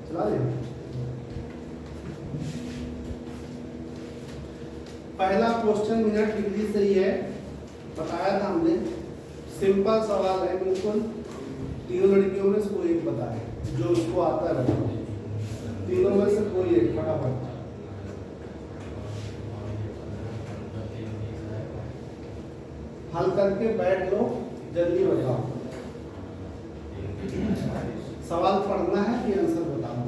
चला दे। पहला question minute degree से ही है, बताया था हमने। सिंपल सवाल है बिल्कुल। तीनों लड़कियों में से कोई एक बताए जो उसको आता है, बताओ। तीनों में से कोई एक फटाफट। हल करके बैठ लो, जल्दी बताओ। सवाल पढ़ना है कि आंसर बताना?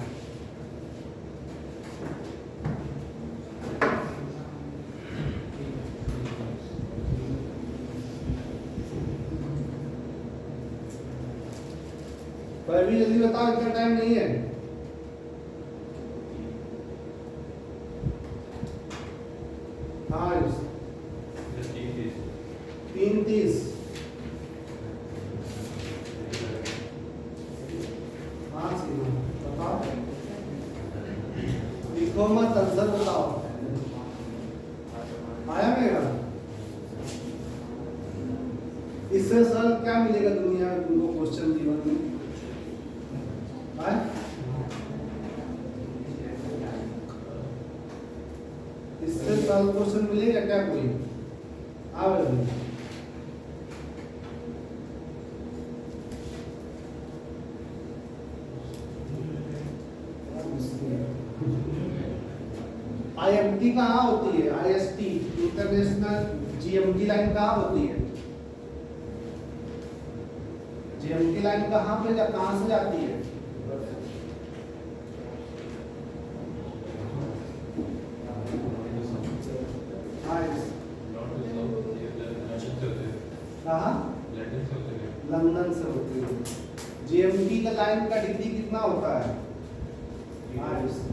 पर भी जल्दी बताओ, इतना टाइम नहीं है। हाँ 3:30। हाँ सीमा बताओ, लिखो मत, आंसर बताओ। आया मेरा? इससे सरल क्या मिलेगा दुनिया में तुमको क्वेश्चन जीवन में? इससे सरल क्वेश्चन मिलेगा क्या कोई? IMT कहाँ होती है? IST इंटरनेशनल GMT लाइन कहाँ होती है? GMT लाइन कहाँ से जाती है? लंदन से होती है। GMT का लाइन का डिग्री कितना होता है?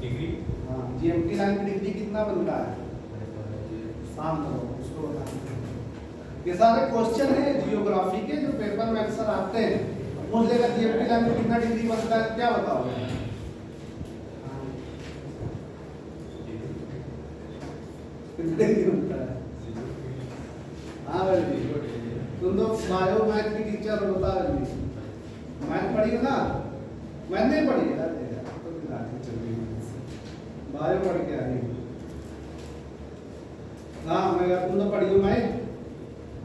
डिग्री। हाँ, GMT लाइन की डिग्री कितना बनता है? शाम को उसको बताना। ये सारे क्वेश्चन है जियोग्राफी के जो पेपर में अक्सर आते हैं। पूछ लेगा GMT लाइन में कितना डिग्री बनता है, क्या बताओगे? कितना डिग्री बनता है? हाँ भाई, तुम तो बायो मैथ की टीचर हो, बता रही। मैथ पढ़ी हो ना? मैथ नहीं पढ़ी यार, तो बायो पढ़ के आ रही। हाँ मैं, तुम तो पढ़ी हो मैथ,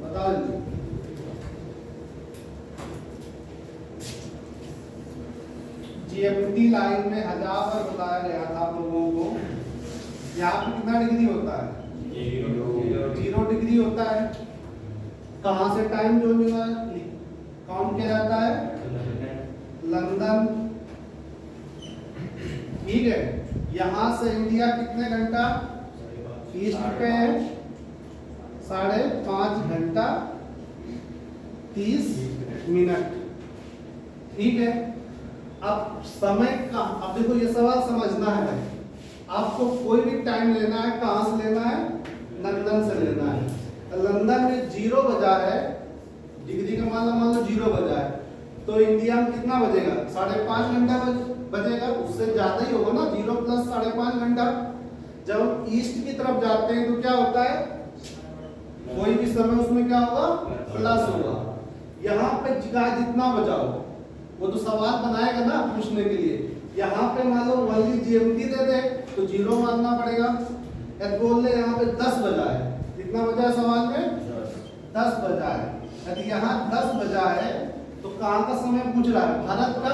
बताओ जी। GMT लाइन में 1000 पर बताया गया था आप लोगों को, यहाँ पे कितना डिग्री होता है? 0 डिग्री होता है। कहाँ से टाइम जो मिला काउंट किया जाता है? लंदन। ठीक है, यहाँ से इंडिया कितने घंटा ईस्ट पे है? 5.5 घंटा 30 मिनट। ठीक है, अब समय का, अब देखो ये सवाल समझना है। आपको कोई भी टाइम लेना है, कहाँ से लेना है? लंदन से लेना है। लंदन में 0 बजा है, डिग्री का मान लो 0 बजा है, तो इंडिया में कितना बजेगा? 5.5 घंटा बजेगा। उससे ज्यादा ही होगा ना, 0 + 5.5 घंटा। जब ईस्ट की तरफ जाते हैं तो क्या होता है? कोई भी समय उसमें क्या होगा? प्लस होगा। यहाँ पे जितना बजा हो वो तो सवाल बनाएगा ना पूछने के लिए। यहाँ पे मान लो वही GMT दे दे तो 0 मानना पड़ेगा। बोल दे यहाँ पे 10 बजा है, कितना बजा है सवाल में? 10 बजा है। यदि यहाँ 10 बजा है तो कहाँ का समय पूछ रहा है? भारत का।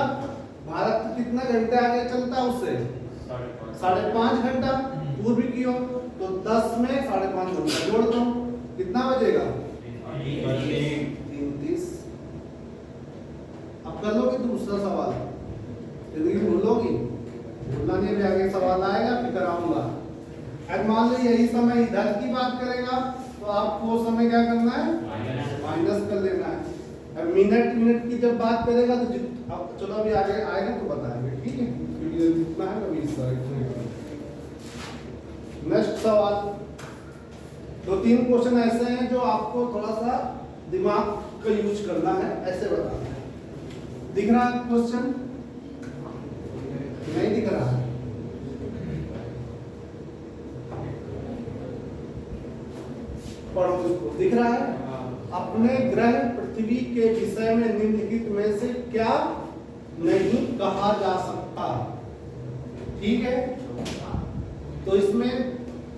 भारत कितना घंटे आगे चलता है उससे? 5.5 घंटा। पूर्व की हो तो 10 में 5.5 घंटा जोड़ दो, कितना बजेगा? 3:30। अब कर लोगे दूसरा सवाल, यदि भूलोगी, भूलना नहीं, भी आगे सवाल आएगा फिर कराऊंगा। अब मान लो यही समय इधर की बात करेगा तो आपको समय क्या करना है? माइनस कर लेना है। अब मिनट की जब बात करेगा तो अब चलो अभी आगे आएगा तो बताएंगे, ठीक है? वीडियो जितना है अभी नेक्स्ट सवाल। 2-3 क्वेश्चन ऐसे हैं जो आपको थोड़ा सा दिमाग का यूज करना है, ऐसे बताना है। दिख रहा है क्वेश्चन? नहीं दिख रहा है? पढ़ो इसको। दिख रहा है? अपने ग्रह पृथ्वी के विषय में निम्नलिखित में से क्या नहीं कहा जा सकता? ठीक है, तो इसमें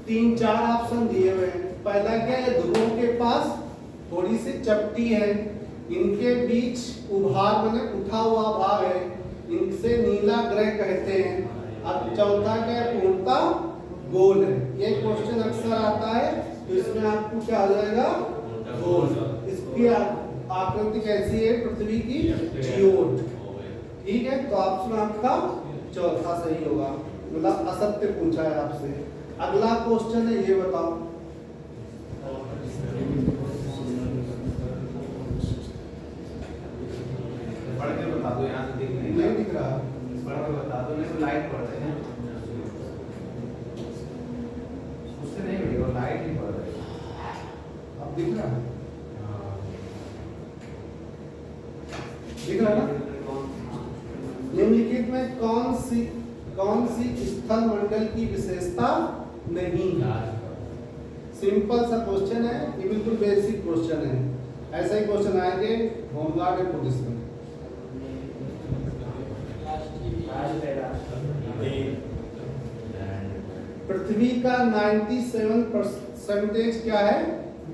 3-4 ऑप्शन दिए हुए हैं। पहला क्या है, ध्रुवों के पास थोड़ी सी चपटी है, इनके बीच उभार बने उठा हुआ भाग है, इनसे नीला ग्रह कहते हैं। अब चौथा क्या है, पूर्णतः गोल है। ये क्वेश्चन अक्सर आता है, तो इसमें आपको क्या आ जाएगा, गोल। इसकी आकृति कैसी है, पृथ्वी की जियोट। ठीक है, तो ऑप्शन आपका चौथा सही होगा, मतलब असत्य पूछा है आपसे। अगला क्वेश्चन है, ये बताओ, पढ़ के बता दो, यहाँ से दिख नहीं दिख रहा, पढ़ के बता दो, नहीं तो लाइट पढ़ रहे हैं, उससे नहीं मिलेगा, लाइट ही पढ़ रहे हैं। अब दिख रहा है, दिख रहा ना। निम्नलिखित में कौन सी स्थल मंडल की विशेषता नहीं है? सिंपल सा क्वेश्चन है, ये बिल्कुल बेसिक क्वेश्चन है। ऐसा ही क्वेश्चन आएंगे होमगार्ड और पुलिस में। पृथ्वी का 97% क्या है,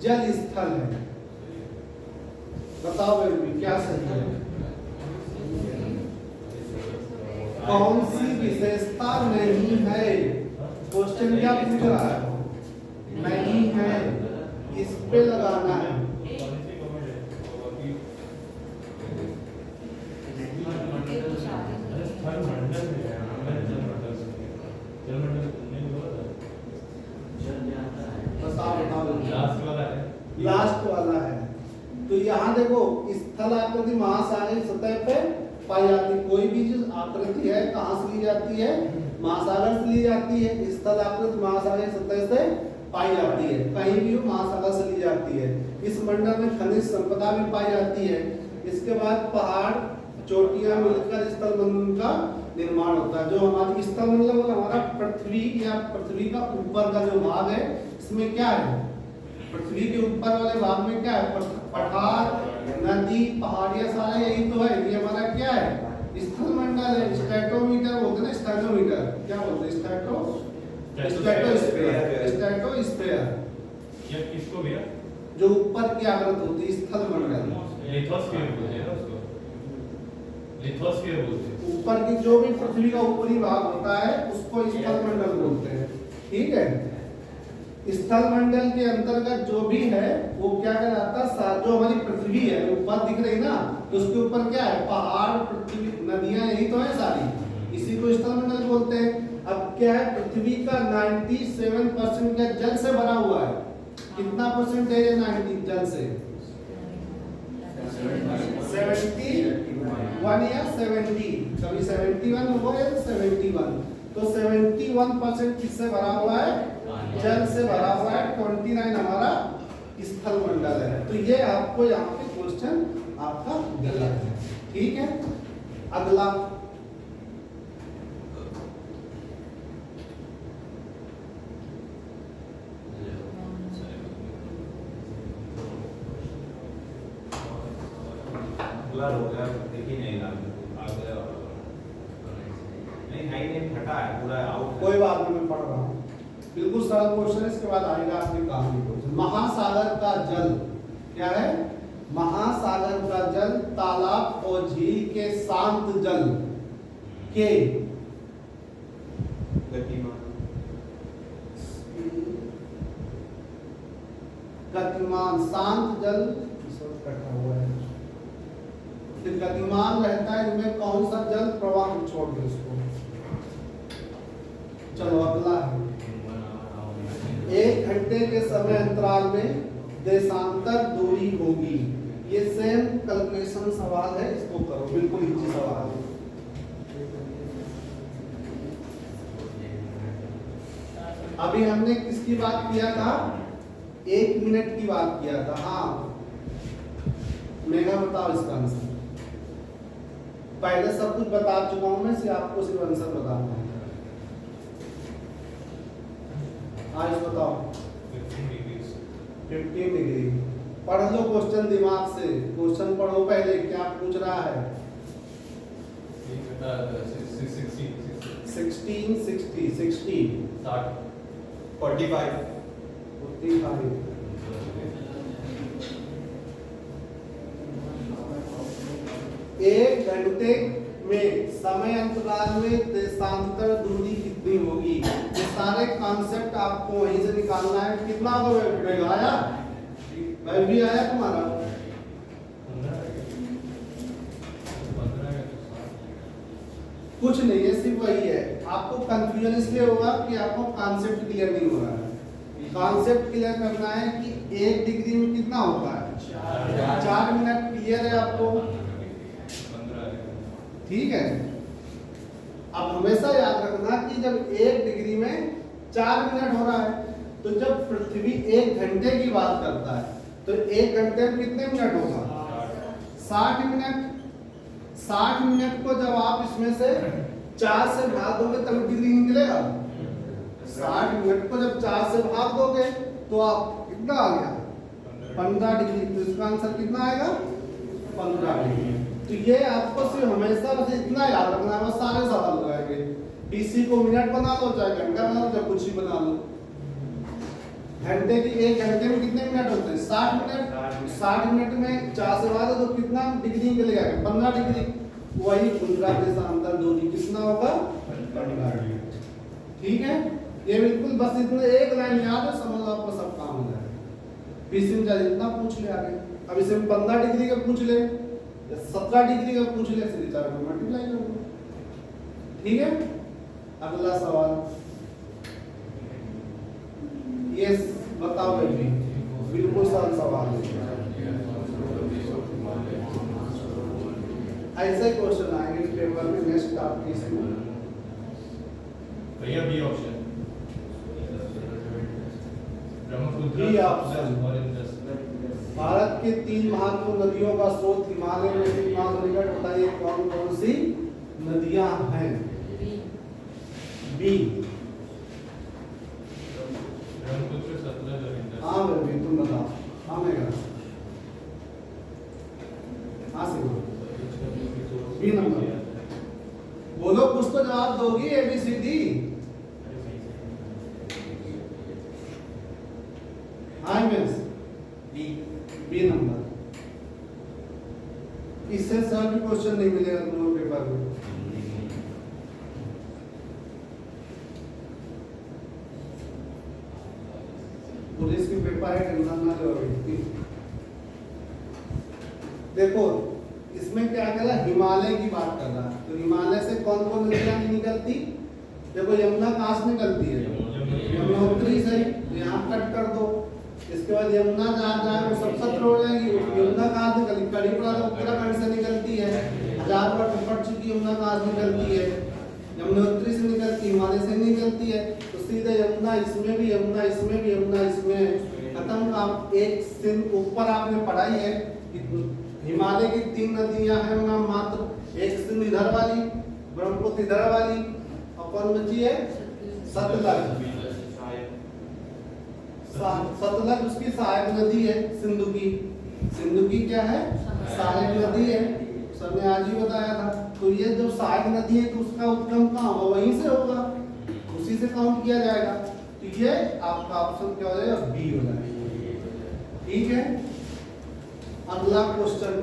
जल स्थल है। बताओ बेबी क्या सही है, कौन सी विशेषता नहीं है? क्वेश्चन क्या पूछ रहा है, नहीं है, इस पे लगाना है। लास्ट वाला है। तो यहाँ देखो, स्थल आकृति महासागर सतह पे पाई जाती है। कोई भी जो आकृति है कहाँ से ली जाती है, महासागर से ली जाती है। स्थल आकृति महासागर सतह से पाई जाती है, कहीं भी हो महासागर से ली जाती है। इस मंडल में खनिज संपदा भी पाई जाती है। इसके बाद पहाड़ चोटियां मिलकर स्थल मंडल का निर्माण होता है। जो हमारी स्थल मंडल हमारा पृथ्वी या पृथ्वी का ऊपर का जो भाग है, इसमें क्या है, पृथ्वी के ऊपर वाले भाग में क्या है, पठार, नदी, पहाड़ियां, सारा यही तो है। ये हमारा क्या है, स्थल मंडल है। स्ट्रेटोमीटर बोलते हैं ना, स्ट्रेटोमीटर क्या बोलते हैं, स्ट्रेटोस्फेयर। ये किसको भैया, जो ऊपर की आकृति होती है स्थल मंडल, लिथोस्फीयर बोलते हैं उसको, लिथोस्फीयर बोलते हैं। ऊपर की जो भी पृथ्वी का ऊपरी भाग होता है उसको स्थल मंडल बोलते हैं। ठीक है, स्थल मंडल के अंतर्गत जो भी है वो क्या कहलाता है, जो हमारी पृथ्वी है ऊपर दिख रही ना, तो उसके ऊपर क्या है, पहाड़, पृथ्वी, नदियां, यही तो है सारी, इसी को स्थल मंडल बोलते हैं। अब क्या है, पृथ्वी का 97% क्या जल से भरा हुआ है। कितना परसेंटेज है 90 जल से, 71 या 70, कभी 71 हो या 71, तो 71% किससे भरा हुआ है, जल से भरा हुआ है। 29 हमारा स्थल मंडल है। तो ये आपको यहाँ पे क्वेश्चन आपका गलत है। ठीक है, अगला हो गया, देखी नहीं आ गया, नहीं हाई नहीं फटा है पूरा आउट। कोई बात नहीं, मैं पढ़ रहा हूँ, बिल्कुल सरल क्वेश्चन है। इसके बाद आएगा आपकी कहानी क्वेश्चन। महासागर का जल क्या है, महासागर का जल तालाब और झील के शांत जल के गतिमान, शांत जल इकट्ठा हुआ है, फिर गतिमान रहता है। इनमें कौन सा जल प्रवाह, छोड़ दो इसको। चलो अगला है, 1 घंटे के समय अंतराल में देशांतर दूरी होगी। ये सेम कैलकुलेशन सवाल है, इसको करो, बिल्कुल इजी सवाल है। अभी हमने किसकी बात किया था, 1 मिनट की बात किया था। हाँ मेघा बताओ इसका आंसर। पहले सब कुछ बता चुका हूं मैं, सिर्फ आपको सिर्फ आंसर बताना है। आज बताओ 15 डिग्री। पढ़ लो क्वेश्चन दिमाग से, क्वेश्चन पढ़ो पहले क्या पूछ रहा है। 60 16 60 60 45 45 एक घंटे में समय अंतराल में देशांतर दूरी कितनी होगी? ये सारे कॉन्सेप्ट आपको वहीं से निकालना है। कितना वेग आया? वेग भी आया तुम्हारा? कुछ नहीं है, सिर्फ वही है। आपको कंफ्यूजन इसलिए होगा कि आपको कॉन्सेप्ट क्लियर नहीं हो रहा है। कॉन्सेप्ट क्लियर करना है कि 1 डिग्री में कितना होता है? 4 मिनट। क्लियर है आपको? ठीक है। अब हमेशा याद रखना कि जब 1 डिग्री में 4 मिनट हो रहा है, तो जब पृथ्वी 1 घंटे की बात करता है तो 1 घंटे में कितने मिनट होगा? 60 मिनट। 60 मिनट को जब आप इसमें से 4 से भाग दोगे तब डिग्री निकलेगा। 60 मिनट को जब 4 से भाग दोगे तो आप कितना आ गया? 15 डिग्री। तो इसका आंसर कितना आएगा? 15 डिग्री। तो ये आपको सिर्फ हमेशा बस इतना याद रखना है, बस सारे सवाल हो जाएंगे। पीसी को मिनट बना लो, चाहे घंटा बना लो, चाहे कुछ ही बना लो। घंटे की 1 घंटे में कितने मिनट होते हैं? 60 मिनट। 60 मिनट में 4 से भाग दो तो कितना डिग्री निकलेगा? 15 डिग्री। वही 15 देशांतर दूरी कितना होगा? 15 डिग्री। ठीक है, ये बिल्कुल बस इतना एक लाइन याद है, समझ लो आपको सब काम हो जाएगा। पीसी में चाहे जितना पूछ ले आगे। अब इसे 15 डिग्री का पूछ ले, 17 डिग्री का पूछ ले, सीधे 4 को मल्टीप्लाई कर दो। ठीक है, अगला सवाल ये बताओ बेटी, बिल्कुल सरल सवाल है। ऐसे क्वेश्चन आएंगे पेपर में नेक्स्ट आपके इसमें। भैया B option, B option. Bharat के 3 महत्वपूर्ण नदियों का स्रोत हिमालय में से निकट बताइए कौन कौन सी नदियां हैं? बी। हाँ बेबी तुम बताओ। हाँ मैं हाँ से बी नंबर बोलो, कुछ तो जवाब दोगी। ABCD। हाँ मिस बी नंबर। इससे सरल भी क्वेश्चन नहीं मिलेगा दोनों पेपर में। पुलिस की पेपर है, टेंशन ना लो। देखो इसमें क्या कर रहा है, हिमालय की बात कर रहा है। तो हिमालय से कौन कौन नदियां निकलती? देखो यमुना कहाँ से निकलती है? यमुनोत्री से। यहाँ कट कर दो। इसके बाद यमुना जहाँ जाए वो सब सत्र हो जाएगी। यमुना कहाँ से निकलती? करीब उत्तराखंड से निकलती है। 1000 बार पढ़ चुकी। यमुना कहाँ से निकलती है? यमुनोत्री से निकलती, हिमालय से निकलती है। तो सीधे यमुना इसमें भी, यमुना इसमें भी, यमुना इसमें। खत्म काम। एक सिंध ऊपर आपने पढ़ाई है, हिमालय की 3 नदियां हैं नाम मात्र। एक सिंध इधर वाली, ब्रह्मपुत्र इधर वाली, और कौन बची है? सतलज। सतलज उसकी सहायक नदी है सिंधु की। सिंधु की क्या है? सहायक नदी है। सर ने आज ही बताया था। तो ये जो सहायक नदी है तो उसका उद्गम कहाँ होगा? वहीं से होगा, उसी से काउंट किया जाएगा। तो ये आपका ऑप्शन क्या हो जाएगा? बी हो जाएगा। ठीक है, अगला क्वेश्चन।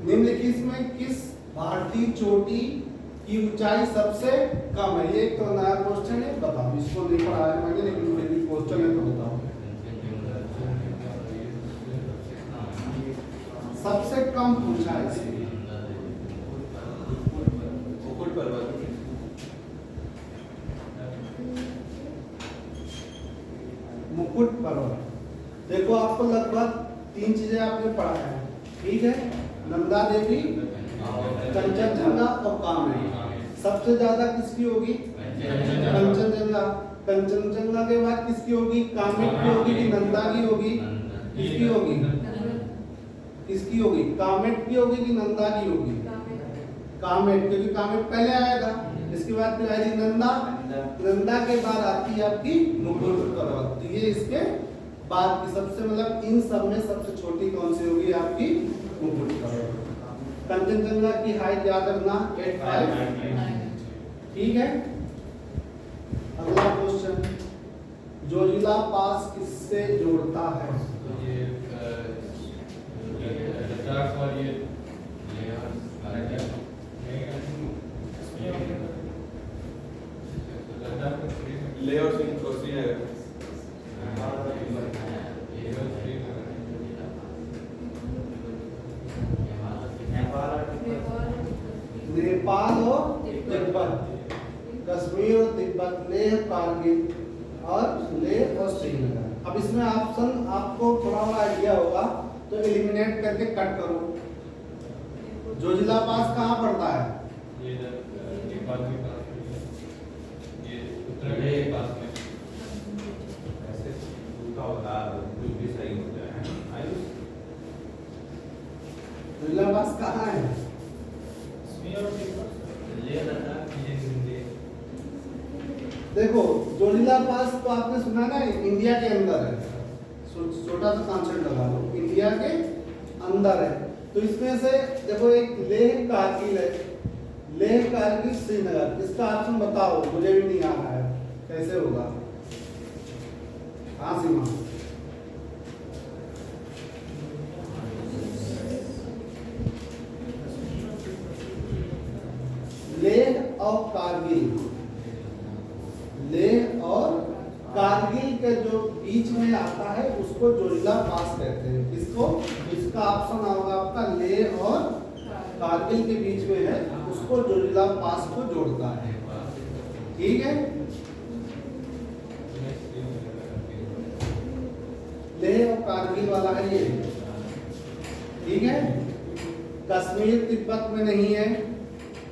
निम्नलिखित में किस भारतीय चोटी की ऊंचाई सबसे कम है? ये एक तो नया क्वेश्चन है, बताओ। इसको नहीं पढ़ाया मैंने, लेकिन फिर भी क्वेश्चन है तो बताओ। सबसे कम पूछा है इसमें। मुकुट पर्वत। मुकुट पर्वत। देखो आपको लगभग 3 चीजें आपने पढ़ा है। ठीक है, नंदा देवी, कंचनजंगा और कामेरी। सबसे ज्यादा किसकी होगी? कंचनजंगा। कंचनजंगा के बाद किसकी होगी? कामेट की होगी कि नंदा की होगी? किसकी होगी? किसकी होगी? कामेट की होगी कि नंदा की होगी? कामेट, क्योंकि कामेट पहले आया था। इसके बाद फिर आएगी नंदा। नंदा के बाद आती है आपकी मुकुट पर्वत। तो ये इसके बाद की सबसे, मतलब इन सब में सबसे छोटी कौन सी होगी? आपकी मुकुट पर्वत। कंचनजंगा की हाइट याद रखना 85। ठीक है। अगला क्वेश्चन, जोजिला पास किससे जोड़ता है? तो ये लद्दाख और ये लद्दाख और श्रीनगर। ले और श्रीनगर नेपाल और तिब्बत, कश्मीर और तिब्बत, लेह, कारगिल और लेह और श्रीनगर। अब इसमें ऑप्शन आपको थोड़ा बड़ा आइडिया होगा तो एलिमिनेट करके कट करो। जोजिला पास कहाँ पड़ता है? ये नेपाल के पास में है। ये उत्तराखंड के पास में। ऐसे उनका होता कुछ भी सही होता है। आयुष जोजिला पास कहाँ है? देखो, जोजिला पास तो आपने सुना ना, इंडिया के अंदर है। छोटा सा कॉन्सेप्ट लगा लो, इंडिया के अंदर है। तो इसमें से देखो, एक लेह कारगिल है, लेह कारगिल श्रीनगर। इसका ऑप्शन बताओ, मुझे भी नहीं आ रहा है, कैसे होगा? हाँ सीमा, लेह और कारगिल, लेह और कारगिल के जो बीच में आता है उसको जोजिला पास कहते हैं। किसको? इसका ऑप्शन होगा आपका, लेह और कारगिल के बीच में है, उसको जोजिला पास को जोड़ता है। ठीक है। लेह और कारगिल वाला है ये। ठीक है। कश्मीर तिब्बत में नहीं है,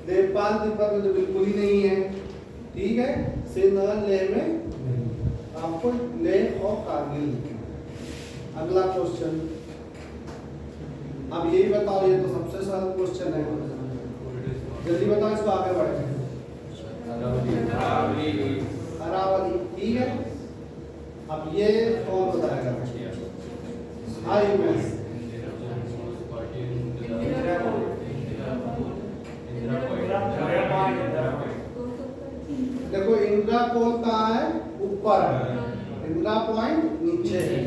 नेपाल तिब्बत में तो बिल्कुल ही नहीं है। ठीक है। श्रीनगर लेह में आपको लेह और कारगिल। अगला क्वेश्चन, अब यही बताओ, ये तो सबसे सरल क्वेश्चन है, जल्दी बताओ, इसको आगे बढ़े। अरावली। ठीक है। अब ये कौन बताएगा? हाँ यूएस। देखो, इंदिरा पोल कहाँ है? ऊपर है, इंदिरा पॉइंट नीचे है।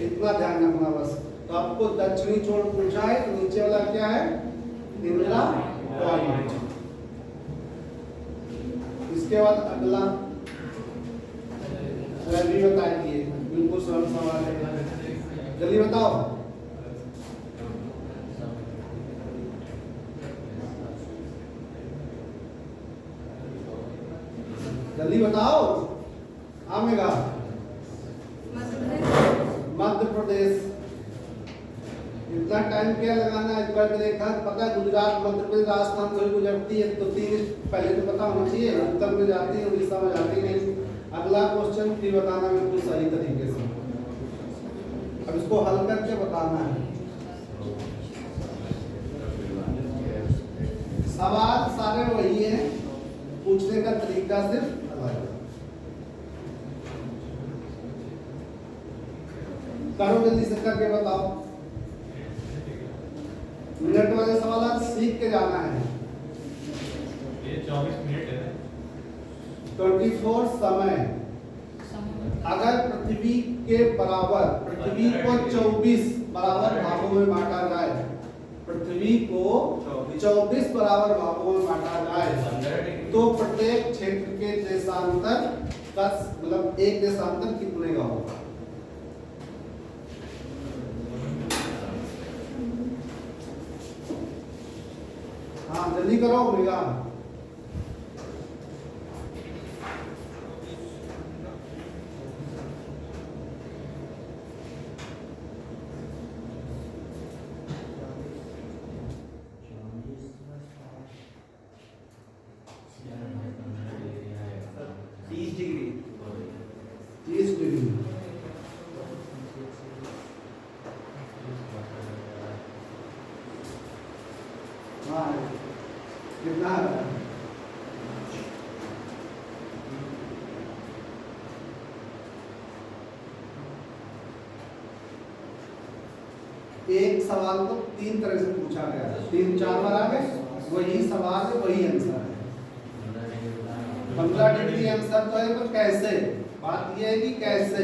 इतना ध्यान रखना बस। तो आपको दक्षिणी छोर पूछा है, तो नीचे वाला क्या है? इंदिरा पॉइंट। इसके बाद अगला रवि बताएंगे, बिल्कुल सरल सवाल है, जल्दी बताओ। जल्दी बताओ। हाँ मेगा, मध्य प्रदेश। इतना टाइम क्या लगाना है? एक देखा, पता है गुजरात, मध्य प्रदेश, राजस्थान से गुजरती है, तो तीन पहले तो पता होना चाहिए। उत्तर में जाती है, उड़ीसा में जाती नहीं। अगला क्वेश्चन फिर बताना बिल्कुल सही तरीके से। अब इसको हल करके बताना है। सवाल सारे वही है, पूछने का तरीका सिर्फ अलग है। करो जल्दी से करके बताओ। मिनट वाले सवाल आप सीख के जाना है। ये 24 मिनट है। 24 समय। अगर पृथ्वी के बराबर, पृथ्वी को 24 बराबर भागों में बांटा जाए, पृथ्वी को 24 बराबर भागों में बांटा जाए, तो प्रत्येक क्षेत्र के देशांतर का मतलब एक देशांतर कितने का होगा? हाँ जल्दी करो भैया। हाँ कितना है? एक सवाल को 3 तरह से पूछा गया, 3-4 बार आ गए, वही सवाल है, वही आंसर है। 15 डिग्री आंसर तो है, पर कैसे? बात ये है कि कैसे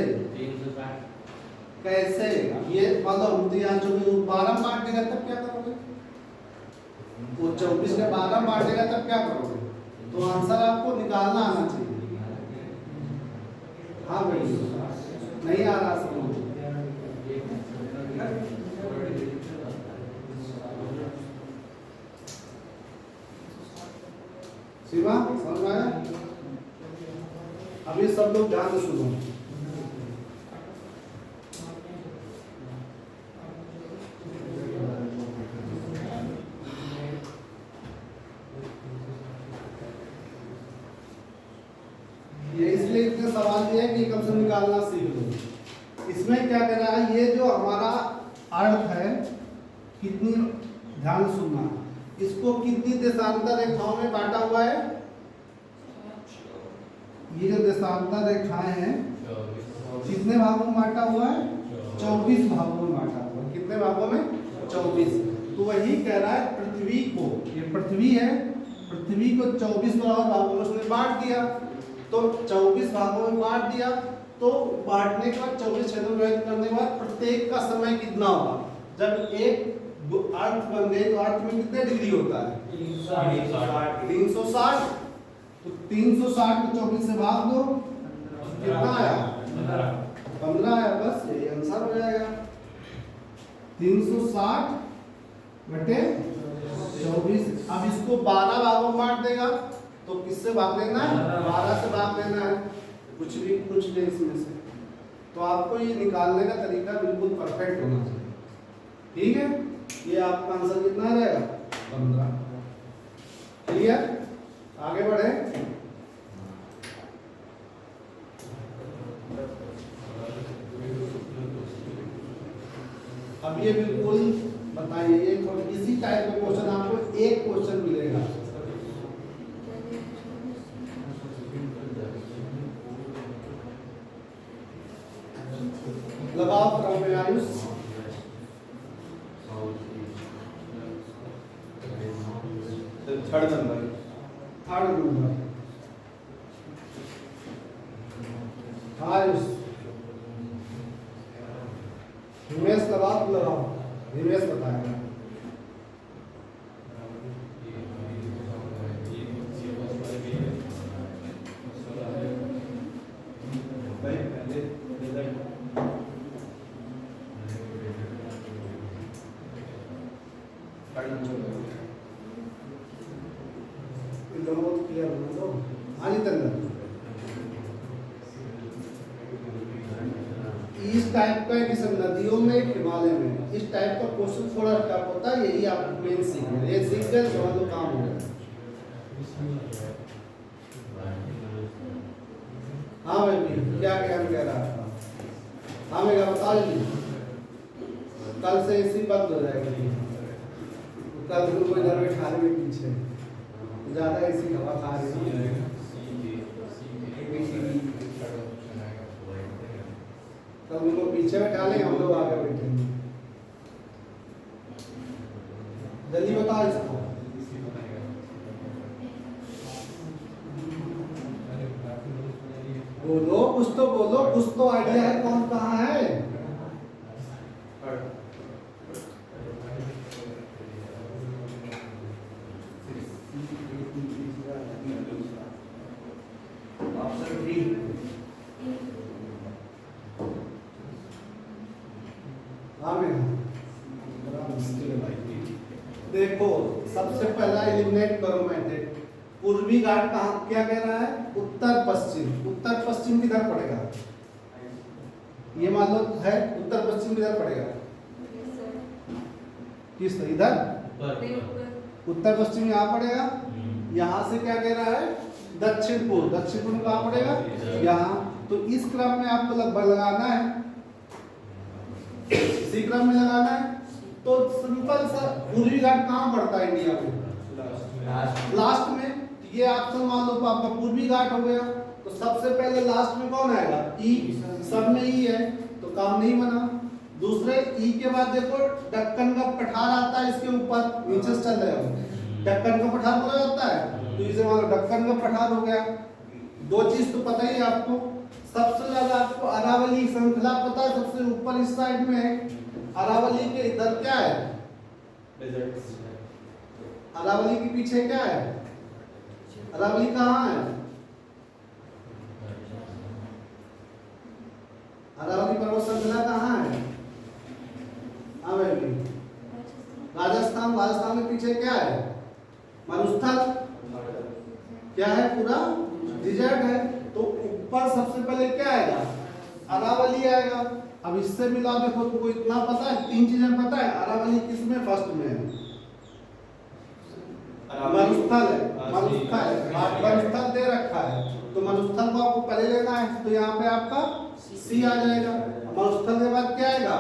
कैसे ये मतलब यहाँ जो 12 बांट देगा तब क्या करोगे? वो 24 के 12 बांट देगा तब क्या करोगे? तो आंसर आपको निकालना आना चाहिए। हाँ भाई, नहीं आ रहा समझ? शिवा समझ में आया? अब ये सब लोग ध्यान से सुनो। ये इसलिए इतने सवाल दिए हैं कि कम से कम निकालना सीख लो। इसमें क्या कह रहा है, ये जो हमारा अर्थ है, कितनी ध्यान सुनना, इसको कितनी देशांतर रेखाओं में बांटा हुआ है? ये जो देशांतर रेखाएं हैं कितने भागों में बांटा हुआ है? 24 भागों में बांटा हुआ है। कितने भागों में? 24। तो वही कह रहा है पृथ्वी को, ये पृथ्वी है, पृथ्वी को 24 बराबर भागों में उसने बांट दिया। तो 24 भागों में बांट दिया, तो बांटने के बाद 24 क्षेत्रों में विभाजित करने के बाद प्रत्येक का समय कितना होगा? जब एक अर्थ बन गए तो अर्थ में कितने डिग्री होता है? 360। तो 360 को 24 से भाग दो, कितना आया? 15 आया। बस यही आंसर हो जाएगा। 360 बटे 24। अब इसको 12 भागों में बांट देगा, तो किससे भाग लेना है? 12 से भाग लेना है। कुछ भी कुछ नहीं इसमें से। तो आपको ये निकालने का तरीका बिल्कुल परफेक्ट होना चाहिए। ठीक है, ये आपका आंसर कितना आ जाएगा? 15। क्लियर? आगे बढ़े। अब ये बिल्कुल बताइए, ये इसी टाइप का क्वेश्चन आपको एक क्वेश्चन मिलेगा। लगाओ क्रम में आयुष। Third number Ayush. हिमेश लगाओ, हिमेश बताएगा। इस टाइप का नदियों में, हिमालय में इस टाइप का क्वेश्चन थोड़ा टफ होता है। यही आप मेन सीखना, ये सीख गए समझ लो काम हो गया। हाँ भाई, क्या ज्ञान कह रहा था? हाँ मैं बता दी, कल से इसी बंद हो जाएगी। कल तो कोई घर में खा रही पीछे ज्यादा ऐसी हवा खा रही है। तब उनको पीछे बैठा लें, हम लोग आगे बैठेंगे। जल्दी बताओ इसको। बोलो, कुछ तो बोलो, कुछ तो आइडिया है। कौन कहाँ है? Option D. देखो, सबसे पहला एलिमिनेट करो मेथड। पूर्वी घाट कहाँ, क्या कह रहा है? उत्तर पश्चिम। उत्तर पश्चिम किधर पड़ेगा? ये मान लो है, उत्तर पश्चिम किधर पड़ेगा? किस इधर? उत्तर पश्चिम यहाँ पड़ेगा। यहाँ से क्या कह रहा है? दक्षिण पूर्व। दक्षिण पूर्व कहाँ पड़ेगा? यहाँ। तो इस क्रम में आपको लगभग लगाना है, इसी क्रम में लगाना है। तो सिंपल सा, पूर्वी घाट कहाँ पड़ता है इंडिया में? लास्ट में। ये ऑप्शन मान लो तो आपका पूर्वी घाट हो गया। तो सबसे पहले लास्ट में कौन आएगा? ई। सब में ई है, तो काम नहीं बना। दूसरे ई के बाद देखो ढक्कन का पठार आता है इसके ऊपर, नीचे से चल रहे हो, ढक्कन का पठार बोला जाता है, तो इसे मान लो ढक्कन का पठार हो गया। दो चीज तो पता ही है आपको, सबसे ज्यादा आपको अरावली श्रृंखला पता है, सबसे ऊपर इस साइड में है। अरावली के इधर क्या है? अरावली के पीछे क्या है? अरावली कहाँ है? अरावली पर्वत श्रृंखला कहाँ है? हाँ भाई, राजस्थान। राजस्थान के पीछे क्या है? मरुस्थल। क्या है? पूरा डिजर्ट है। तो ऊपर सबसे पहले क्या आएगा? अरावली आएगा। अब इससे मिला देखो, तुमको इतना पता है, तीन चीजें पता है। अरावली किस में फर्स्ट में है? मरुस्थल है। मरुस्थल दे रखा है, तो मरुस्थल को आपको पहले लेना है, तो यहाँ पे आपका सी आ जाएगा। मरुस्थल के बाद क्या आएगा?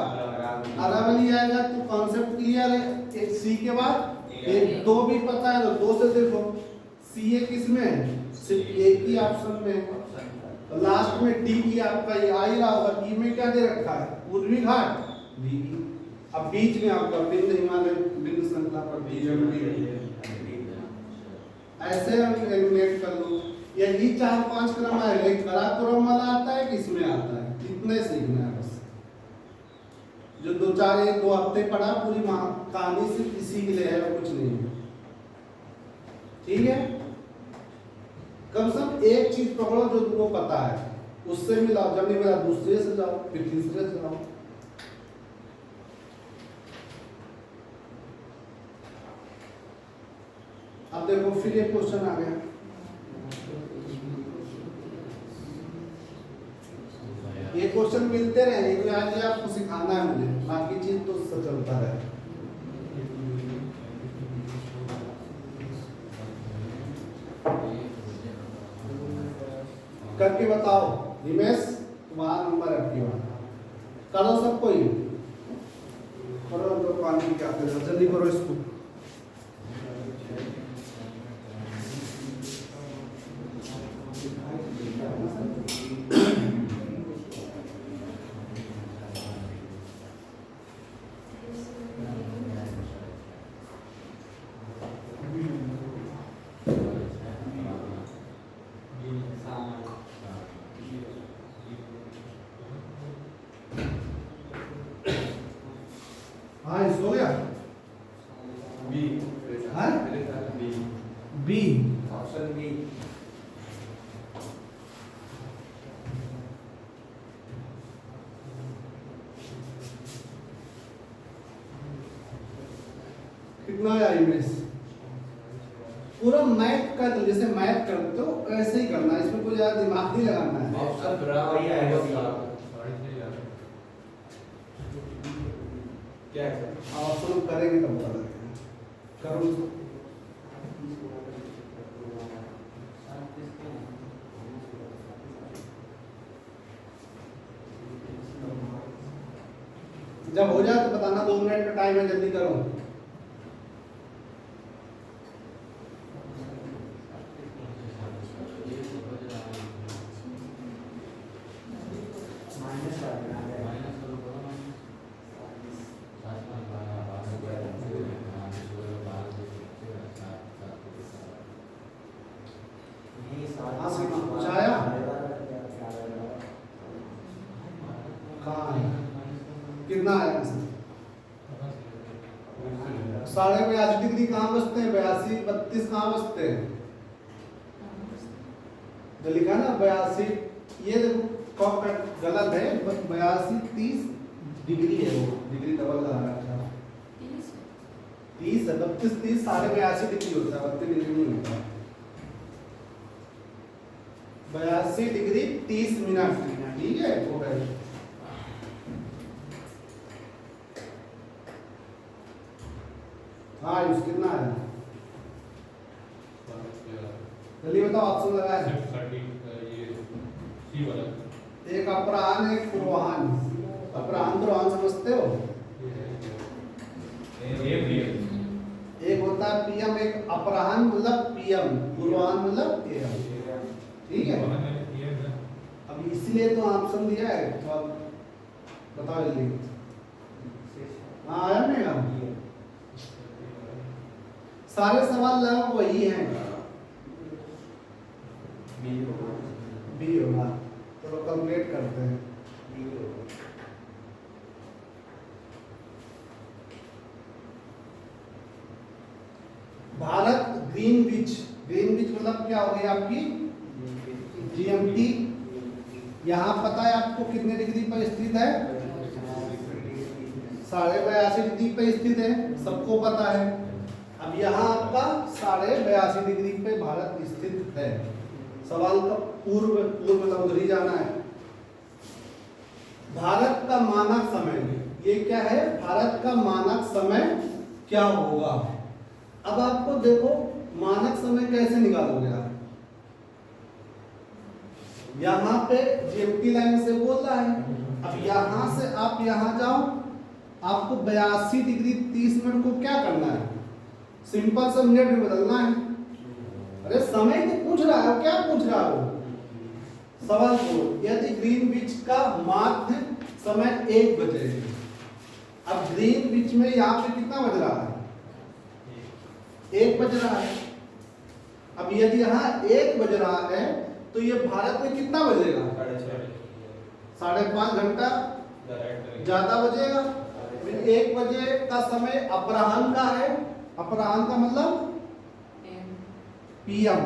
अरावली आएगा। तो कॉन्सेप्ट क्लियर है। एक सी के बाद एक दो भी पता है, तो दो से देखो सी ए किस में है? सिर्फ एक ही ऑप्शन में है। तो लास्ट में डी ई आपका ये आ ही रहा होगा। ई में क्या दे रखा है? पूर्वी घाट डी। अब बीच में आपका विंध्य हिमालय विंध्य श्रृंखला पर डी। ऐसे हम एलिमिनेट कर लो। यही 4-5 क्रम आएगा। एक काराकोरम वाला आता है, किसमें आता है, इतने सीखना है बस। जो 2 हफ्ते पढ़ा, पूरी कहानी सिर्फ इसी के लिए है और कुछ नहीं है। ठीक है, कम से कम एक चीज पकड़ो जो तुमको पता है, उससे मिलाओ। जब नहीं मिला दूसरे से जाओ, फिर तीसरे से जाओ। अब देखो फिर एक क्वेश्चन आ गया। ये क्वेश्चन मिलते रहे, तो आज ये आपको सिखाना है मुझे, बाकी चीज तो चलता रहे। करके बताओ हिमेश, तुम्हारा नंबर है आपकी बात। करो सबको ही करो, तो पानी क्या करो, जल्दी करो इसको। हाँ इस हो गया। बी। हाँ? बी। B option B. कितना आया इमेज? पूरा मैथ का, तो जैसे मैथ करते हो ऐसे ही करना है, इसमें कोई ज्यादा दिमाग नहीं लगाना है। ऑप्शन बराबर ही आएगा बी। क्या है सर? ऑप्शन करेंगे तब पता लगेगा। करो इसको। जब हो जाए तो बताना, 2 मिनट का टाइम है, जल्दी करो। हाँ सीमा कुछ आया? कहाँ है? कितना आया इसमें? 82.5 डिग्री कहाँ बसते हैं? 82, 32 कहाँ बसते हैं? जो लिखा ना 82, ये देखो गलत है। 82, 30 डिग्री है, वो डिग्री डबल लगा रखा है। 30 है, 32, 30 82.5 डिग्री होता है, 32 डिग्री नहीं होता। 82 डिग्री 30 मिनट। ठीक है, हो गया। हाँ यूज कितना है? जल्दी बताओ, ऑप्शन लगाया है। एक अपराह्न, एक पूर्वाह्न। अपराह्न पूर्वाह्न समझते हो? एक होता है पीएम, एक अपराह्न मतलब पीएम, पूर्वाह्न मतलब एएम। ठीक है, अब इसलिए तो ऑप्शन दिया है, तो अब बताओ जल्दी। हाँ आया मेरा सारे सवाल लगभग वही हैं। बी होगा, चलो कंप्लीट करते हैं। भारत ग्रीनविच, ग्रीनविच मतलब क्या हो गई आपकी जीएमटी। यहाँ पता है आपको कितने डिग्री पर स्थित है? 82.5 डिग्री पर स्थित है, सबको पता है। अब यहाँ आपका 82.5 डिग्री पे भारत स्थित है। सवाल का पूर्व मतलब उधर ही जाना है। भारत का मानक समय, ये क्या है? भारत का मानक समय क्या होगा? अब आपको देखो मानक समय कैसे निकालोगे आप? यहाँ पे जीएमटी लाइन से बोल रहा है। अब यहाँ से आप यहाँ जाओ, आपको 82 डिग्री 30 मिनट को क्या करना है? सिंपल सा मिनट में बदलना है। अरे समय तो पूछ रहा है, क्या पूछ रहा है वो? सवाल को यदि ग्रीनविच का माध्य समय 1 बजे, अब ग्रीनविच में यहाँ पे कितना बज रहा है? 1 बज रहा है। अब यदि यहाँ 1 बज रहा है तो ये भारत में कितना बजेगा? 5.5 घंटा ज्यादा बजेगा। 1 बजे का समय अपराह्न का है। अपराह्न का मतलब पीएम,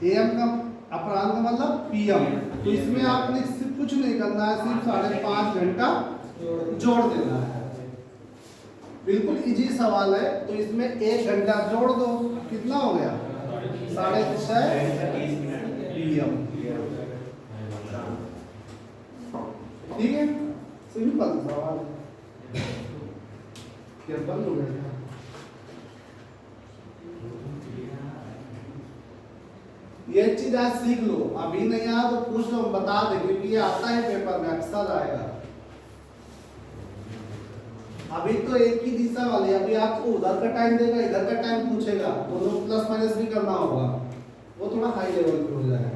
एएम का अपराह्न का मतलब पीएम। तो इसमें आपने सिर्फ कुछ नहीं करना है, सिर्फ 5.5 घंटा जोड़ देना है। बिल्कुल इजी सवाल है। तो इसमें 1 घंटा जोड़ दो, कितना हो गया? 6.5 पीएम। ठीक है, सिंपल सवाल। क्या बंद हो गया? ये चीज आज सीख लो, अभी नहीं आया तो पूछ लो, बता दे, क्योंकि ये आता है पेपर में, अक्सर आएगा। अभी तो एक ही दिशा वाली, अभी आपको उधर का टाइम देगा, इधर का टाइम पूछेगा, दोनों प्लस माइनस भी करना होगा, वो थोड़ा हाई लेवल पे हो जाएगा।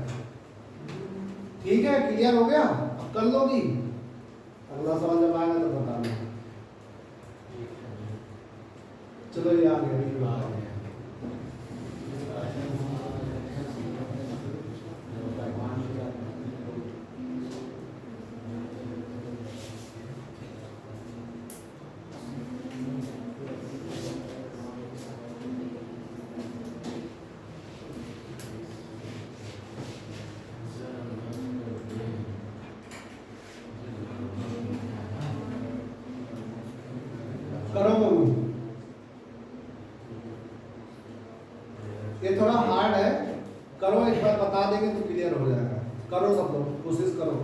ठीक है, क्लियर हो गया? अब कर लोगी, अगला सवाल जब आएगा तो बताना। चलो ये आ गया। करो मम्मी, ये थोड़ा हार्ड है, करो एक बार, बता देंगे तो क्लियर हो जाएगा। करो सब लोग, कोशिश करो।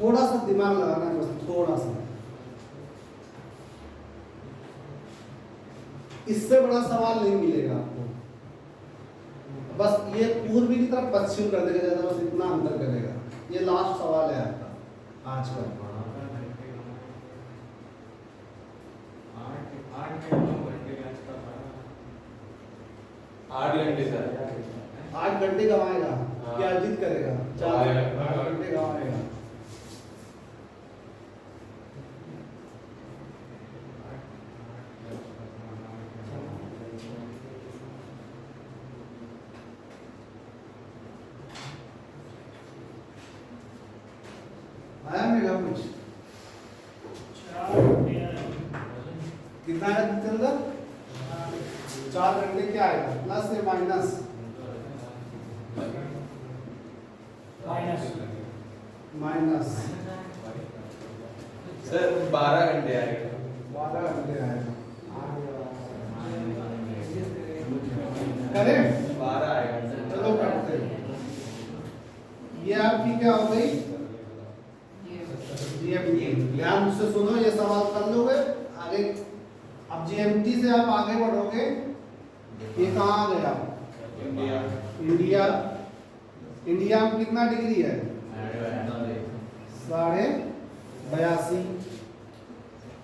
थोड़ा सा दिमाग लगाना है, बस थोड़ा सा। इससे बड़ा सवाल नहीं मिलेगा आपको। बस ये पूर्वी की तरफ पश्चिम कर देगा ज्यादा, बस इतना अंतर करेगा। ये लास्ट सवाल है आपका आज का। 8 घंटे सर। 8 घंटे कमाएगा क्या अर्जित करेगा? 4 घंटे कमाएगा। आया मेरा कुछ? कितना है चंद्र? 4 घंटे क्या आएगा? प्लस या माइनस? माइनस सर 12 घंटे आएगा। 12 घंटे आएगा। करें? 12 आएगा। चलो करते हैं। ये आपकी क्या हो गई? जीएमटी। ध्यान से सुनो, ये सवाल कर लोगे आगे। अब जीएमटी से आप आगे बढ़ोगे, ये कहाँ आ गया? इंडिया। इंडिया। इंडिया में कितना डिग्री है? 82।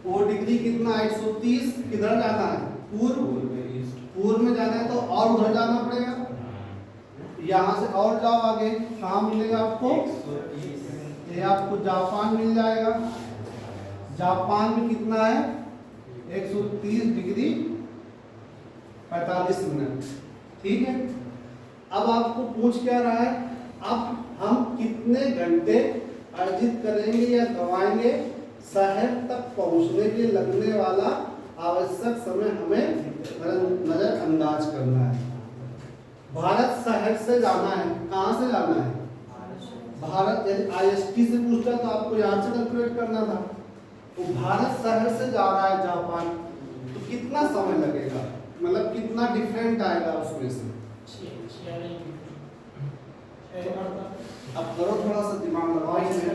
वो डिग्री कितना 130, किधर जाना है? पूर्व। पूर्व में जाना है तो और उधर जाना पड़ेगा, यहाँ से और जाओ आगे, कहाँ मिलेगा आपको? ये आपको जापान मिल जाएगा। जापान में कितना है? 130 डिग्री 45 मिनट। ठीक है, अब आपको पूछ क्या रहा है? अब हम कितने घंटे अर्जित करेंगे या गंवाएंगे? शहर तक पहुंचने के लगने वाला आवश्यक समय हमें नजरअंदाज करना है। भारत शहर से जाना है, कहाँ से जाना है? भारत। यदि IST से पूछता तो आपको यहाँ से कैलकुलेट करना था। तो भारत शहर से जा रहा है जापान, तो कितना समय लगेगा, मतलब कितना डिफरेंट आएगा उसमें से? अब करो थोड़ा सा दिमाग लगाओ इसमें।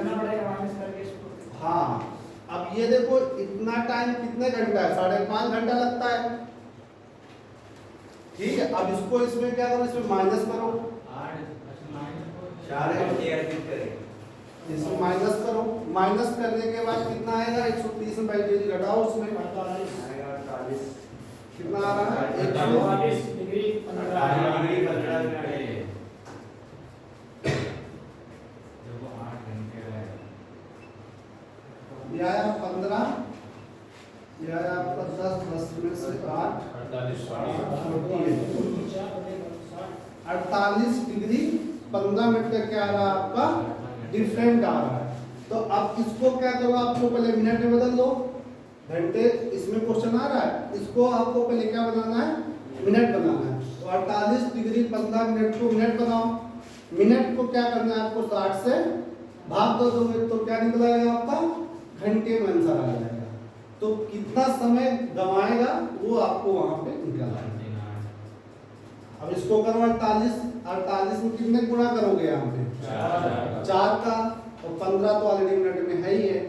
हाँ, अब ये देखो इतना टाइम कितने घंटा है? 5.5 घंटा लगता है। ठीक है, अब इसको इसमें क्या करो? इसमें माइनस करो, 4 घंटे अर्जित करें। इसमें माइनस करो। माइनस करने के बाद कितना आएगा? 130 में 5 घटाओ, उसमें आएगा 48। कितना आ रहा है? 48 डिग्री 15 डिग्री 15 मिनट। ये आया 15, ये आया आपका 10 में से 8 48 डिग्री 15 मिनट का क्या आ रहा है आपका? डिफरेंट आ रहा है। तो अब इसको क्या करो? आपको पहले मिनट में बदल दो, घंटे इसमें क्वेश्चन आ रहा है, इसको आपको पहले क्या बनाना है? मिनट बनाना है। तो 48 डिग्री 15 मिनट को मिनट बनाओ। मिनट को क्या करना है आपको? 60 से भाग दो दोगे तो क्या निकलेगा आपका? घंटे में आंसर आ जाएगा। तो कितना समय गंवाएगा वो आपको वहां पे निकालना है। अब इसको करो 48 में कितने गुणा करोगे? यहाँ पे 4 का, और 15 तो ऑलरेडी मिनट में है ही है।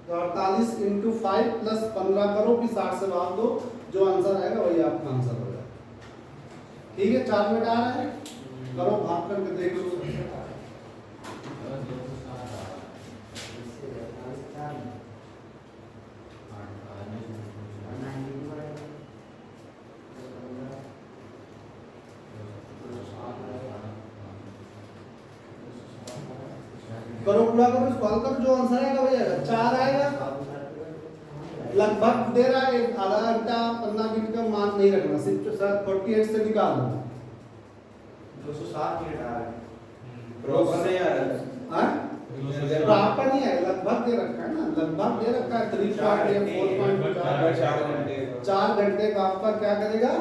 तो 48 × 5 + 15 करो, फिर 60 से भाग दो, जो आंसर आएगा वही आपका आंसर होगा। ठीक है, 4 मिनट आ रहा है, करो भाग करके देख लो। करो, पूरा करो, सॉल्व करो, जो आंसर आएगा वही आएगा। 4 आएगा, लगभग दे रहा है, आधा घंटा 15 मिनट का मान नहीं रखना, सिर्फ 48 से निकाल दो। 207 मिनट आ रहा है। प्रॉपर नहीं आ रहा हाँ, प्रॉपर नहीं है, लगभग दे रखा है ना, लगभग दे रखा है 3 4 या 4.4 4 घंटे का आपका क्या करेगा?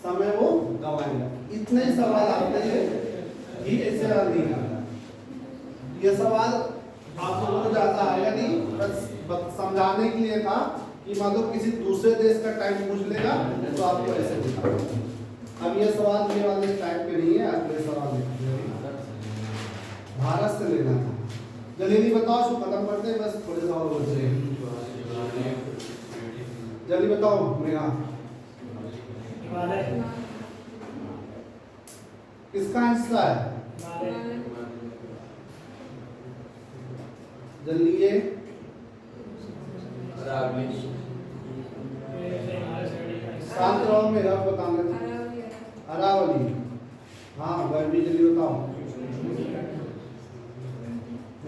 समय वो गंवाएगा। इतने ही सवाल आते हैं, ये ऐसे नहीं आता। ये सवाल आप लोगों को ज्यादा आएगा नहीं, बस समझाने के लिए था कि मान लो किसी दूसरे देश का टाइम पूछ लेगा तो आपको ऐसे दिखाओ। अब ये सवाल ये वाले टाइप के नहीं है, अगले सवाल भारत से लेना था। जल्दी बताओ, इसको खत्म करते हैं, बस थोड़े सवाल बच रहे हैं। जल्दी बताओ मेरा किसका हिस्सा है? जल्दी ये शांत रहो, मेरा बताने दो। अरावली, हाँ गर्मी, जल्दी बताओ।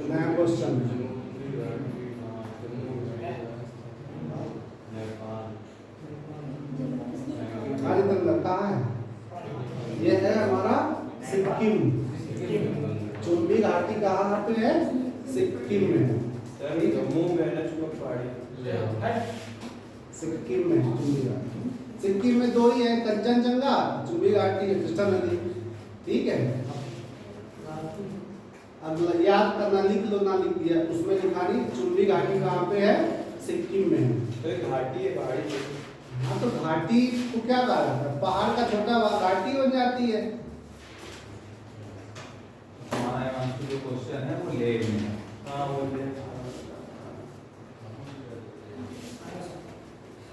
नया क्वेश्चन कहाँ है? ये है हमारा सिक्किम। चुंबी घाटी कहाँ पे है? सिक्किम में। जम्मू में है ना चुम्बक पहाड़ी, सिक्किम में चुंबी घाटी। सिक्किम में 2 ही है, कंचनजंगा, चुंबी घाटी, कृष्णा नदी। ठीक है, अब याद करना, लिख लो ना लिख दिया, उसमें लिखा नहीं चुंबी घाटी कहाँ पे है? सिक्किम में है। तो एक घाटी है पहाड़ी। हाँ, तो घाटी को क्या कहा जाता है? पहाड़ का छोटा घाटी बन जाती है। हमारा जो क्वेश्चन है वो ले में। हाँ वो ले।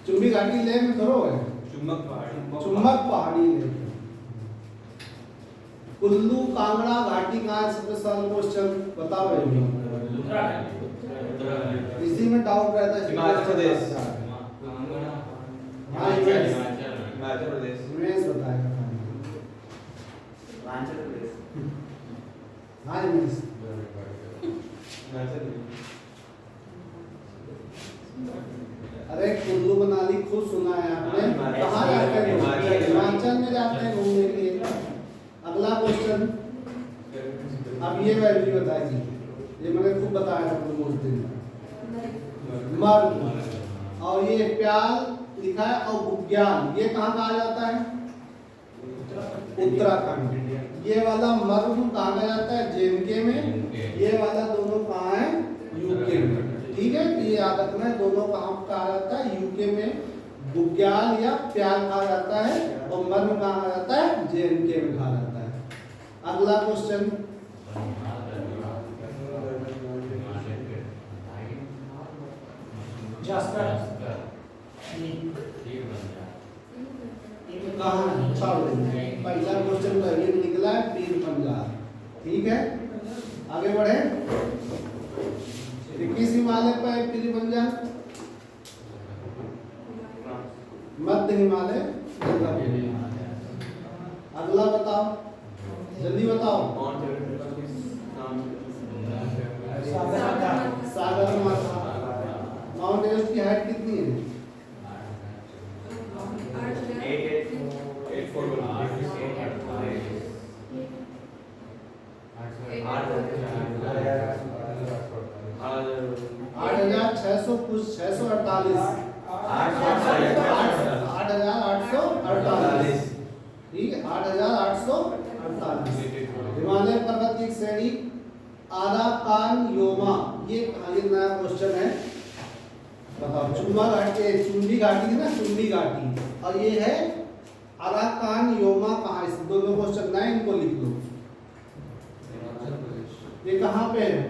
चुंबी घाटी लेह में करो है, चुम्बक पहाड़ी। चुम्बक पहाड़ी लेह। कुल्लू कांगड़ा घाटी कहाँ है? सबसे सरल क्वेश्चन बताओ। इसी में डाउट रहता है। हिमाचल प्रदेश। हाँ हिमेश हिमाचल प्रदेश। हिमेश बताएगा। हिमाचल प्रदेश। हाँ हिमेश अरे कुल्लू मनाली खुद सुना है आपने, कहाँ जाते हैं घूमने? हिमाचल में जाते हैं घूमने के लिए। अगला क्वेश्चन, अब ये वैल्यू बताएगी, ये मैंने खुद बताया था कुछ दिन। मर्द और ये प्याल लिखा है और बुग्याल, ये कहाँ कहा जाता है? उत्तराखंड। ये वाला मर्द कहाँ कहा जाता है? जेएनके में। ये वाला दोनों कहाँ है? यूके में। ठीक है, तो ये याद रखना है, दोनों कहाँ कहा जाता है? यूके में बुग्याल या प्याल कहा जाता है, और मर्द कहाँ कहा जाता है? जेएनके में कहा जाता है। अगला क्वेश्चन, कहाँ छोड़ देंगे, पहला क्वेश्चन तो ये निकला है पीर पंजाब। ठीक है, आगे बढ़े। किस हिमालय पर है पीर पंजाब? मध्य हिमालय। अगला बताओ, जल्दी बताओ। सागर माथा। माउंट एवरेस्ट की हाइट कितनी है? 8,600 कुछ 648। 8,848। ठीक है, 8,848। हिमालय पर्वत की एक श्रेणी अराकान योमा, ये नया क्वेश्चन है, बताओ। चुम्बा घाटी, चुंबी घाटी थी ना, चुंबी घाटी, और ये है अराकान योमा कहाँ? इस दोनों क्वेश्चन नए, इनको लिख लो। ये कहाँ पे है?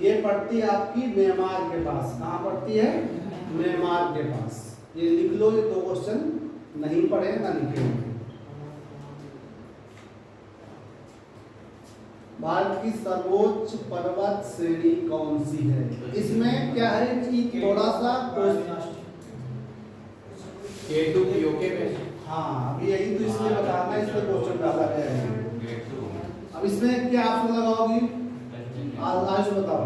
ये पड़ती है आपकी म्यांमार के पास। कहाँ पड़ती है? म्यांमार के पास। ये लिख लो, ये दो क्वेश्चन नहीं पढ़े ना लिखे। भारत की सर्वोच्च पर्वत श्रेणी कौन सी है? इसमें क्या है कि थोड़ा सा यूके में। हाँ, अभी यही तो इसलिए बताना है, इसलिए क्वेश्चन डाला गया है। अब इसमें क्या ऑप्शन लगाओगी? आज बताओ।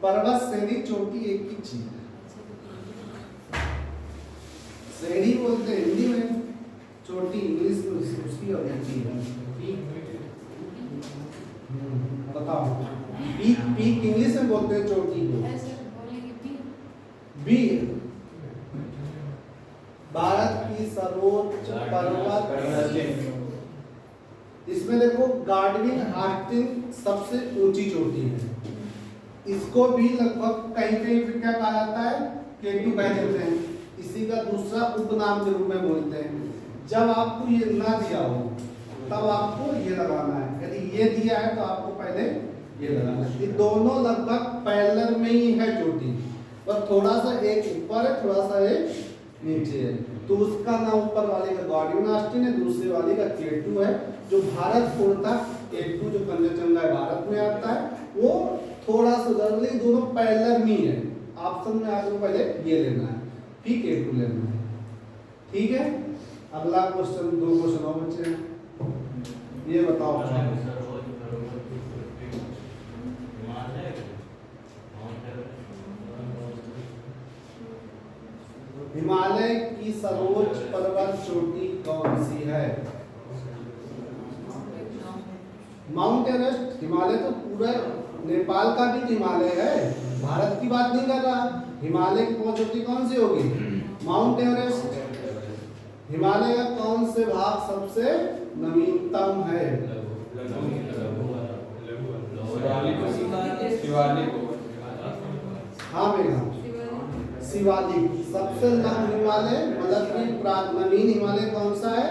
पर्वत श्रेणी चोटी एक ही चीज है, श्रेणी बोलते हैं हिंदी में, चोटी इंग्लिश में उसकी और होती है। बताओ, पीक, पीक इंग्लिश में बोलते हैं चोटी को। बी, भारत की सर्वोच्च पर्वत। इसमें देखो गार्डविन ऑस्टिन सबसे ऊंची चोटी है, इसको भी लगभग कहीं कहीं पे क्या कहा जाता है? केटू कह देते हैं, इसी का दूसरा उपनाम के रूप में बोलते हैं। जब आपको ये ना दिया हो तब आपको ये लगाना है, यदि ये दिया है तो आपको पहले ये लगाना है। ये दोनों लगभग पैरेलल में ही है चोटी, बस थोड़ा सा एक ऊपर है, थोड़ा सा एक नीचे है। तो उसका नाम ऊपर वाले का गार्डविन ऑस्टिन है, दूसरे वाले का केटू है। जो भारत पूर्णतः केटू जो कंचनजंगा भारत में आता है, वो थोड़ा सा उधर, दोनों पैरेलल में है। ऑप्शन में आपको पहले ये लेना है, फिर केटू लेना है। ठीक है, अगला क्वेश्चन, दो क्वेश्चन और बचे हैं, ये बताओ। हिमालय की सर्वोच्च पर्वत चोटी कौन सी है? Mount Everest. हिमालय तो पूरा नेपाल का भी हिमालय है, भारत की बात नहीं कर रहा। हिमालय की चोटी कौन सी होगी? Mount Everest. हिमालय का कौन से भाग सबसे नवीनतम है? हाँ बेटा, शिवालिक। सबसे नवीन हिमालय, मतलब कि नवीन हिमालय कौन सा है?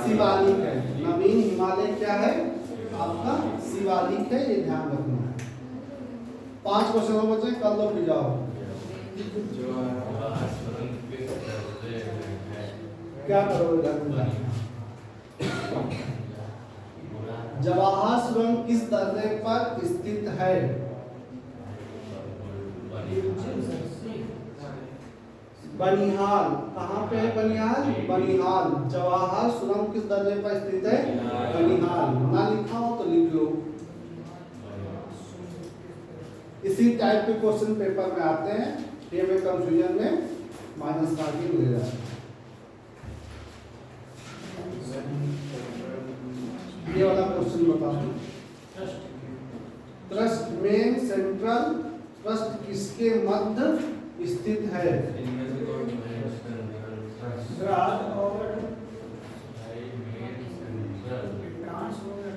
शिवालिक है। नवीन हिमालय क्या है आपका? शिवालिक है, ये ध्यान रखना है। 5 क्वेश्चन और बचे, कर लो फिर जाओ। जो सुरंग किस दर्जे में है? क्या करोगे? जवाहर सुरंग किस दर्रे पर स्थित है? बनिहाल। कहाँ पे है बनिहाल? बनिहाल। जवाहर सुरंग किस दर्रे पर स्थित है? बनिहाल। ना लिखा हो तो लिख लो। इसी टाइप के क्वेश्चन पेपर में आते हैं, ये में कंफ्यूजन में माइनस मार्किंग ले जाते हैं। ये वाला क्वेश्चन बताओ। ट्रस्ट मेन सेंट्रल ट्रस्ट किसके मध्य स्थित है? इनमें से कोई मेन सेंट्रल ट्रस्ट ब्राद और मेन सेंट्रल ट्रांस हो गया,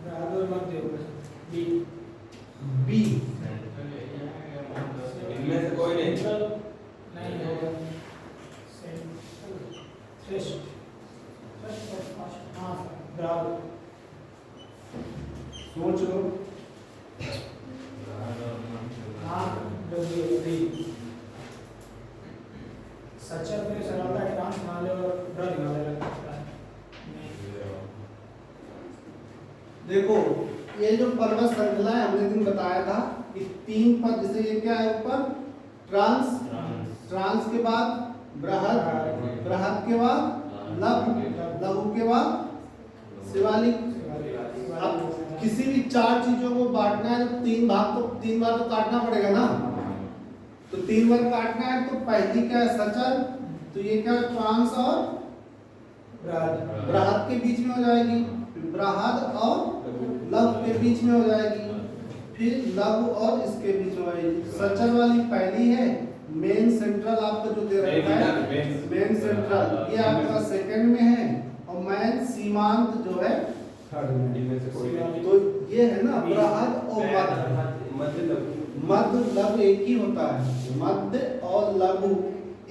ब्राद और मध्य हो गया। B B. इनमें से कोई नहीं। सेंट्रल नहीं होगा। सेंट्रल श्रेष्ठ श्रेष्ठ और फास्ट। हाँ ब्राद। सोच लो। हाँ डब्ल्यू सच्चा पे सरलता ट्रांस नाले और ब्राद नाले लगता है। देखो ये जो पर्वत श्रृंखला है हमने दिन बताया था कि 3 पद, जैसे ये क्या है ऊपर ट्रांस, ट्रांस के बाद बृहद, बृहद के बाद लघु, लघु के बाद शिवालिक। अब किसी भी 4 चीजों को बांटना है तो 3 भाग, तो 3 बार तो काटना पड़ेगा ना। तो 3 बार काटना है तो पहली क्या है? सचर। तो ये क्या है? ट्रांस और बृहद के बीच में हो जाएगी, बृहद और लघु के बीच में हो जाएगी, फिर लघु और इसके बीच में आएगी। सचर वाली पहली है, मेन सेंट्रल आपका जो दे रखा है मेन सेंट्रल ये आपका सेकंड में है, और मेन सीमांत जो है थर्ड में। इनमें से कोई नहीं। तो ये है ना बृहद और मध्य। मध्य लघु एक ही होता है, मध्य और लघु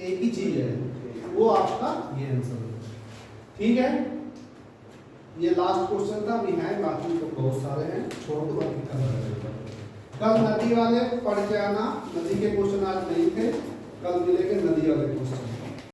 एक ही चीज है, वो आपका ये आंसर है। ठीक है, ये लास्ट क्वेश्चन था। अभी है बाकी तो बहुत सारे हैं, छोड़ दो बाकी कल नदी वाले पढ़ के आना। नदी के क्वेश्चन आज नहीं थे, कल मिलेंगे नदी वाले क्वेश्चन।